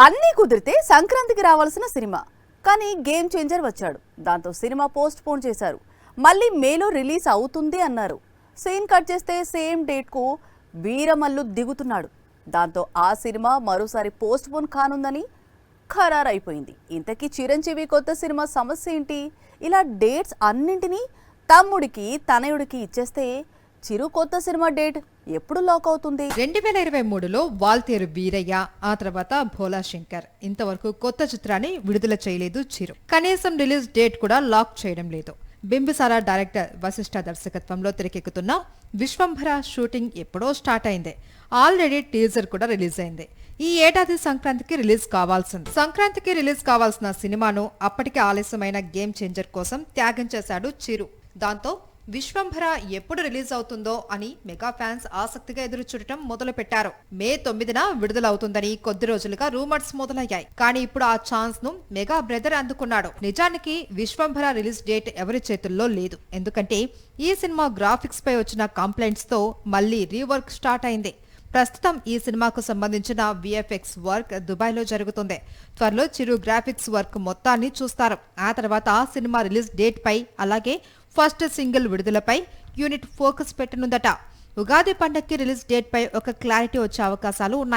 అన్నీ కుదిరితే సంక్రాంతికి రావాల్సిన సినిమా కానీ గేమ్ చేంజర్ వచ్చాడు. దాంతో సినిమా పోస్ట్ పోన్ చేశారు. మళ్ళీ మేలో రిలీజ్ అవుతుంది అన్నారు. సీన్ కట్ చేస్తే సేమ్ డేట్కు వీరమల్లు దిగుతున్నాడు. దాంతో ఆ సినిమా మరోసారి పోస్ట్ పోన్ కానుందని ఖరారైపోయింది. ఇంతకీ చిరంజీవి కొత్త సినిమా సమస్య ఏంటి? ఇలా డేట్స్ అన్నింటినీ తమ్ముడికి తనయుడికి ఇచ్చేస్తే చిరు కొత్త సినిమా డేట్ ఎప్పుడు లాక్ అవుతుంది? 2023లో వాల్తేరు వీరయ్య, ఆ తర్వాత భోలా శంకర్ ఇంతవరకు కొత్త చిత్రాన్ని విడుదల చేయలేదు చిరు. కనీసం రిలీజ్ డేట్ కూడా లాక్ చేయడం లేదు. బింబిసార డైరెక్టర్ వశిష్ఠ దర్శకత్వంలో తెరకెక్కుతున్న విశ్వంభర షూటింగ్ ఎప్పుడో స్టార్ట్ అయింది. ఆల్రెడీ టీజర్ కూడా రిలీజ్ అయింది. ఈ ఏడాది సంక్రాంతికి రిలీజ్ కావాల్సింది. సంక్రాంతికి రిలీజ్ కావాల్సిన సినిమాను అప్పటికే ఆలస్యమైన గేమ్ చేంజర్ కోసం త్యాగం చేశాడు చిరు. దాంతో విశ్వంభర ఎప్పుడు రిలీజ్ అవుతుందో అని మెగా ఫ్యాన్స్ ఆసక్తిగా ఎదురు చూడటం మొదలు పెట్టారు. మే 9న విడుదలవుతుందని కొద్ది రోజులుగా రూమర్స్ మొదలయ్యాయి. కానీ ఇప్పుడు ఆ ఛాన్స్ ను మెగా బ్రదర్ అందుకున్నాడు. నిజానికి విశ్వంభర రిలీజ్ డేట్ ఎవరి చేతుల్లో లేదు. ఎందుకంటే ఈ సినిమా గ్రాఫిక్స్ పై వచ్చిన కంప్లైంట్స్ తో మళ్లీ రీవర్క్ స్టార్ట్ అయింది. ప్రస్తుతం ఈ సినిమాకు సంబంధించిన విఎఫ్ఎక్స్ వర్క్ దుబాయ్లో జరుగుతుంది. త్వరలో చిరు గ్రాఫిక్స్ వర్క్ మొత్తాన్ని చూస్తారు. ఆ తర్వాత సినిమా రిలీజ్ డేట్ పై అలాగే ఫస్ట్ సింగిల్ విడుదలపై యూనిట్ ఫోకస్ పెట్టనుందట. ఉగాది పండగకి రిలీజ్ డేట్ పై ఒక క్లారిటీ వచ్చే అవకాశాలు ఉన్నాయి.